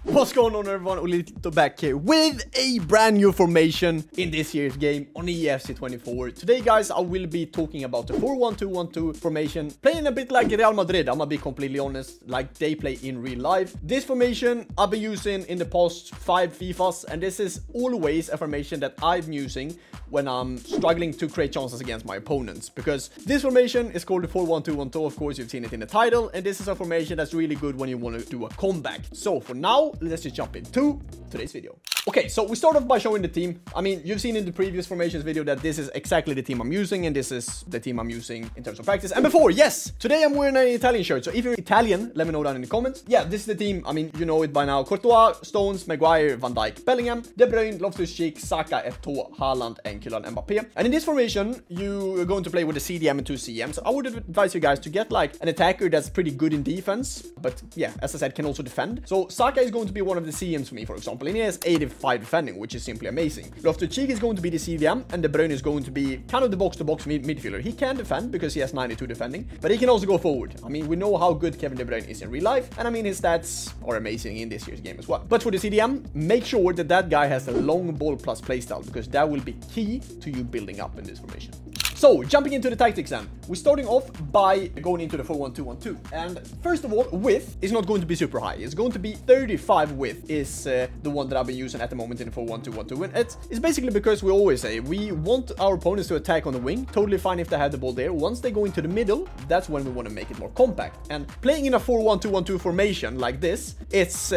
What's going on, everyone? Ollelito back here with a brand new formation in this year's game on EFC 24. Today, guys, I will be talking about the 4-1-2-1-2 formation, playing a bit like Real Madrid. I'm gonna be completely honest, like they play in real life. This formation I've been using in the past 5 FIFAs, and this is always a formation that I'm using when I'm struggling to create chances against my opponents, because this formation is called the 4-1-2-1-2. Of course, you've seen it in the title, and this is a formation that's really good when you want to do a comeback. So for now, let's just jump into today's video. Okay, so we start off by showing the team. I mean, you've seen in the previous formations video that this is exactly the team I'm using, and this is the team I'm using in terms of practice. And before, yes, today I'm wearing an Italian shirt, so if you're Italian, let me know down in the comments. Yeah, this is the team. I mean, you know it by now. Courtois, Stones, Maguire, Van Dijk, Bellingham, De Bruyne, Loftus-Cheek, Saka, Eto'o, Haaland, and Kylian Mbappé. And in this formation, you're going to play with a CDM and 2 CMs. So I would advise you guys to get like an attacker that's pretty good in defense, but yeah, as I said, can also defend. So Saka is going to be one of the CMs for me, for example, and he has 85 defending, which is simply amazing. Loftus-Cheek is going to be the CDM, and De Bruyne is going to be kind of the box-to-box midfielder. He can defend because he has 92 defending, but he can also go forward. I mean, we know how good Kevin De Bruyne is in real life, and I mean, his stats are amazing in this year's game as well. But for the CDM, make sure that that guy has a long ball plus playstyle, because that will be key to you building up in this formation. So, jumping into the tactics then, we're starting off by going into the 4-1-2-1-2. And first of all, width is not going to be super high. It's going to be 35 width is the one that I've been using at the moment in the 4-1-2-1-2. And it's basically because we always say we want our opponents to attack on the wing. Totally fine if they have the ball there. Once they go into the middle, that's when we want to make it more compact. And playing in a 4-1-2-1-2 formation like this, it's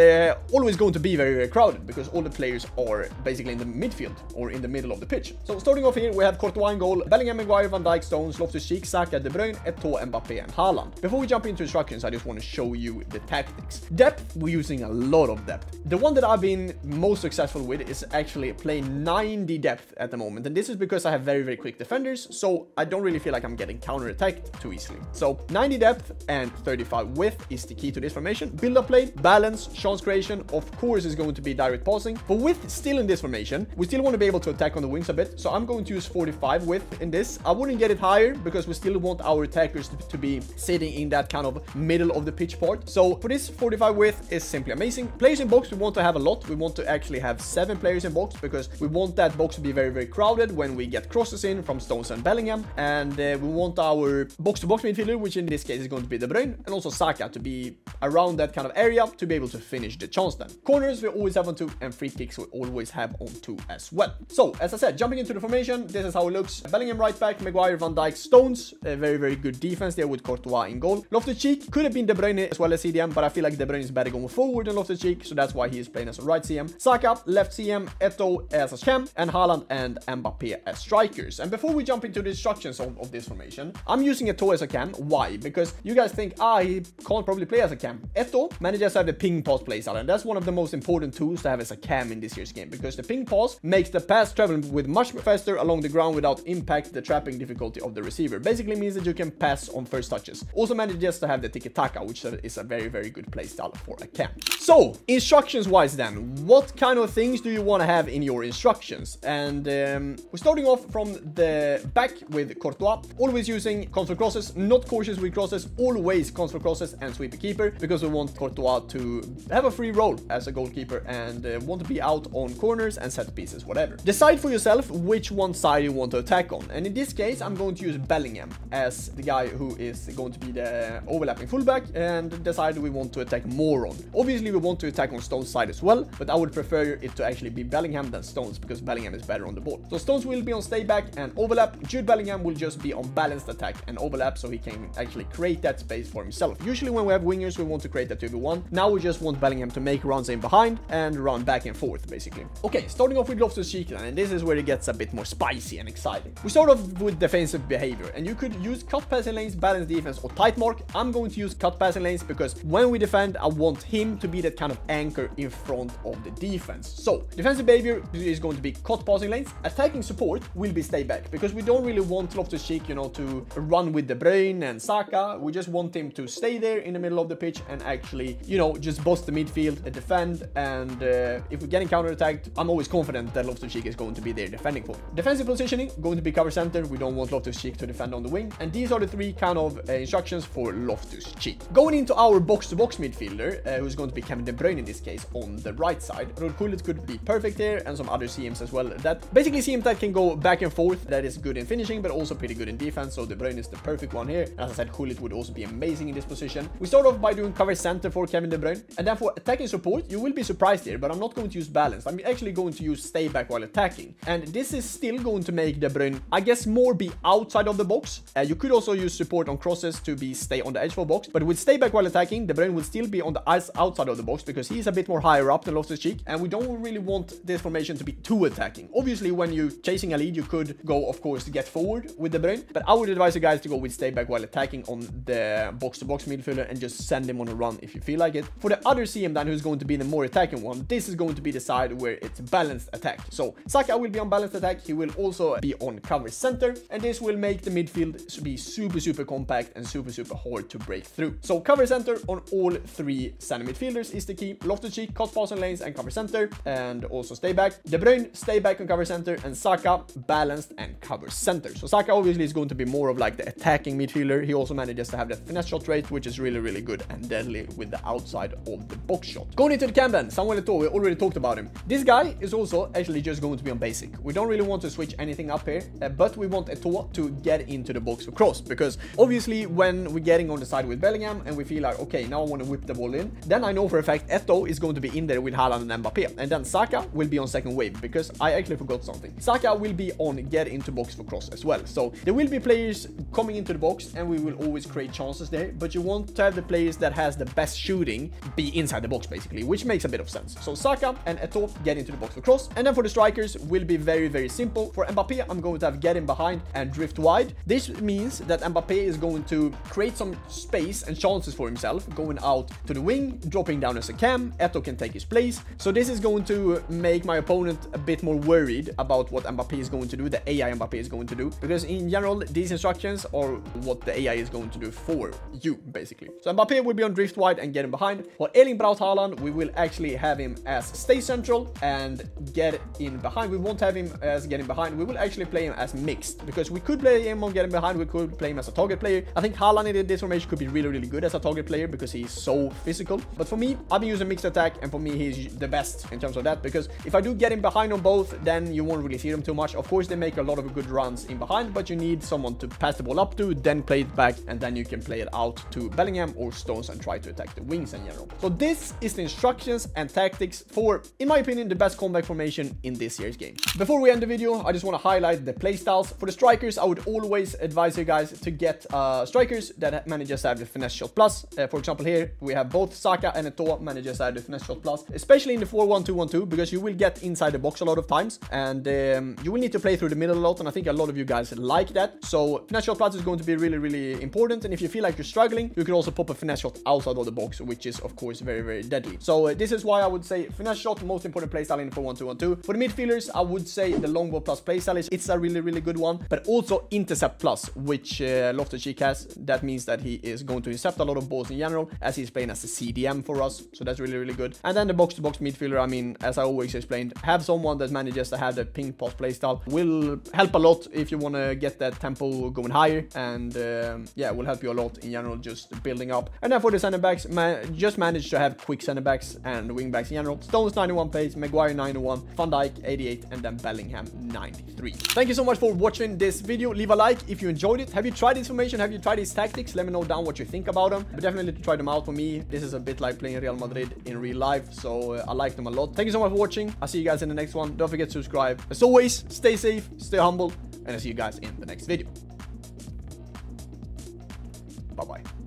always going to be very, very crowded because all the players are basically in the midfield or in the middle of the pitch. So starting off here, we have Courtois in goal, Bellingham, Maguire, Van Dijk, Stones, Loftus-Cheek, Saka, De Bruyne, Eto'o, Mbappé, and Haaland. Before we jump into instructions, I just want to show you the tactics. Depth, we're using a lot of depth. The one that I've been most successful with is actually playing 90 depth at the moment, and this is because I have very, very quick defenders, so I don't really feel like I'm getting counter-attacked too easily. So 90 depth and 35 width is the key to this formation. Build-up play, balance, chance creation, of course, is going to be direct passing. For width, still in this formation, we still want to be able to attack on the wings a bit, so I'm going to use 45 width in this. I wouldn't get it higher because we still want our attackers to be sitting in that kind of middle of the pitch part. So for this 45 width is simply amazing. Players in box, we want to have a lot. We want to actually have 7 players in box because we want that box to be very, very crowded when we get crosses in from Stones and Bellingham. And we want our box-to-box midfielder, which in this case is going to be De Bruyne, and also Saka to be around that kind of area to be able to finish the chance then. Corners we always have on 2, and free kicks we always have on 2 as well. So as I said, jumping into the formation, this is how it looks. Bellingham right back, Maguire, Van Dijk, Stones, a very, very good defense there with Courtois in goal. Loftus-Cheek could have been De Bruyne as well as CDM, but I feel like De Bruyne is better going forward than Loftus-Cheek, so that's why he is playing as a right CM. Saka, left CM, Eto'o as a cam, and Haaland and Mbappé as strikers. And before we jump into the instructions of this formation, I'm using Eto'o as a cam. Why? Because you guys think, he can't probably play as a cam. Eto'o manages to have the ping pass playstyle, and that's one of the most important tools to have as a cam in this year's game, because the ping pass makes the pass travel with much faster along the ground without impact the trapping difficulty of the receiver. Basically means that you can pass on first touches. Also manages to have the tiki-taka, which is a very, very good playstyle for a cam. So, instructions wise then, what kind of things do you want to have in your instructions? And we're starting off from the back with Courtois, always using control crosses, not cautious with crosses, always control crosses and sweep a keeper, because we want Courtois to have a free role as a goalkeeper and want to be out on corners and set pieces, whatever. Decide for yourself which one side you want to attack on, and in this case I'm going to use Bellingham as the guy who is going to be the overlapping fullback, and the side we want to attack more on. Obviously we want to attack on Stones' side as well, but I would prefer it to actually be Bellingham than Stones, because Bellingham is better on the ball. So Stones will be on stay back and overlap. Jude Bellingham will just be on balanced attack and overlap, so he can actually create that space for himself. Usually when we have wingers we want to create that 2v1. Now we just want Bellingham to make runs in behind and run back and forth basically. Okay, starting off with Loftus-Cheek, and this is where it gets a bit more spicy and exciting. We start off with defensive behavior, and you could use cut passing lanes, balance defense, or tight mark. I'm going to use cut passing lanes because when we defend, I want him to be that kind of anchor in front of the defense. So defensive behavior is going to be cut passing lanes. Attacking support will be stay back, because we don't really want Loftus-Cheek, you know, to run with De Bruyne and Saka. We just want him to stay there in the middle of the pitch and actually, you know, just boss the midfield, defend, and if we're getting counter-attacked, I'm always confident that Loftus-Cheek is going to be there defending for me. Defensive positioning, going to be cover center, center. We don't want Loftus-Cheek to defend on the wing. And these are the three kind of instructions for Loftus-Cheek. Going into our box-to-box midfielder, who's going to be Kevin De Bruyne in this case on the right side. Gullit could be perfect here, and some other CMs as well. That basically CMs that can go back and forth. That is good in finishing, but also pretty good in defense. So De Bruyne is the perfect one here. As I said, Gullit would also be amazing in this position. We start off by doing cover center for Kevin De Bruyne, and then for attacking support, you will be surprised here, but I'm not going to use balance. I'm actually going to use stay back while attacking, and this is still going to make De Bruyne, I guess, more be outside of the box. You could also use support on crosses to be stay on the edge for box, but with stay back while attacking, De Bruyne will still be on the outside of the box because he's a bit more higher up than Loftus-Cheek, and we don't really want this formation to be too attacking. Obviously, when you're chasing a lead, you could go, of course, to get forward with De Bruyne, but I would advise you guys to go with stay back while attacking on the box-to-box midfielder and just send him on a run if you feel like it. For the other CM then, who's going to be the more attacking one, this is going to be the side where it's balanced attack. So Saka will be on balanced attack. He will also be on cover center, and this will make the midfield be super compact and super hard to break through. So cover center on all three center midfielders is the key. Loftus-Cheek, cut passing lanes and cover center, and also stay back. De Bruyne, stay back on cover center, and Saka, balanced and cover center. So Saka obviously is going to be more of like the attacking midfielder. He also manages to have that finesse shot rate, which is really good and deadly with the outside of the box shot. Going into the cam then, Ollelito, we already talked about him. This guy is also actually just going to be on basic. We don't really want to switch anything up here, but we want Eto'o to get into the box for cross, because obviously when we're getting on the side with Bellingham and we feel like, okay, now I want to whip the ball in, then I know for a fact Eto'o is going to be in there with Haaland and Mbappe, and then Saka will be on second wave, because I actually forgot something. Saka will be on get into box for cross as well. So there will be players coming into the box and we will always create chances there, but you want to have the players that has the best shooting be inside the box basically, which makes a bit of sense. So Saka and Eto'o get into the box for cross, and then for the strikers will be very simple. For Mbappe, I'm going to have get in behind and drift wide. This means that Mbappe is going to create some space and chances for himself, going out to the wing, dropping down as a cam. Eto'o can take his place. So this is going to make my opponent a bit more worried about what Mbappe is going to do, the AI Mbappe is going to do, because in general, these instructions are what the AI is going to do for you, basically. So Mbappe will be on drift wide and get in behind. For Erling Braut Haaland, we will actually have him as stay central and get in behind. We won't have him as getting behind. We will actually play him as mixed, because we could play him on getting behind. We could play him as a target player. I think Haaland in this formation could be really good as a target player because he's so physical. But for me, I've been using mixed attack, and for me, he's the best in terms of that, because if I do get him behind on both, then you won't really see them too much. Of course, they make a lot of good runs in behind, but you need someone to pass the ball up to, then play it back, and then you can play it out to Bellingham or Stones and try to attack the wings in general. So this is the instructions and tactics for, in my opinion, the best comeback formation in this year's game. Before we end the video, I just want to highlight the playstyles. For the strikers, I would always advise you guys to get strikers that manages to have the finesse shot plus. For example, here we have both Saka and Eto'o manages to have the finesse shot plus, especially in the 4-1-2-1-2, because you will get inside the box a lot of times, and you will need to play through the middle a lot, and I think a lot of you guys like that. So finesse shot plus is going to be really important, and if you feel like you're struggling, you can also pop a finesse shot outside of the box, which is of course very deadly. So this is why I would say finesse shot, most important playstyle in the 4-1-2-1-2. For the midfielders, I would say the long ball plus playstyle it's a really good one, but also intercept plus, which Loftus-Cheek has. That means that he is going to intercept a lot of balls in general, as he's playing as a CDM for us, so that's really good. And then the box-to-box midfielder, I mean, as I always explained, have someone that manages to have the ping pass playstyle will help a lot if you want to get that tempo going higher, and yeah, will help you a lot in general, just building up. And then for the center backs, just manage to have quick center backs and wing backs in general. Stones 91 pace, Maguire 91, Van Dijk 88, and then Bellingham 93. Thank you so much for watching this video. Leave a like if you enjoyed it. Have you tried this formation? Have you tried these tactics? Let me know down what you think about them. But definitely try them out. For me, this is a bit like playing Real Madrid in real life, so I like them a lot. Thank you so much for watching. I'll see you guys in the next one. Don't forget to subscribe. As always, stay safe, stay humble, and I'll see you guys in the next video. Bye-bye.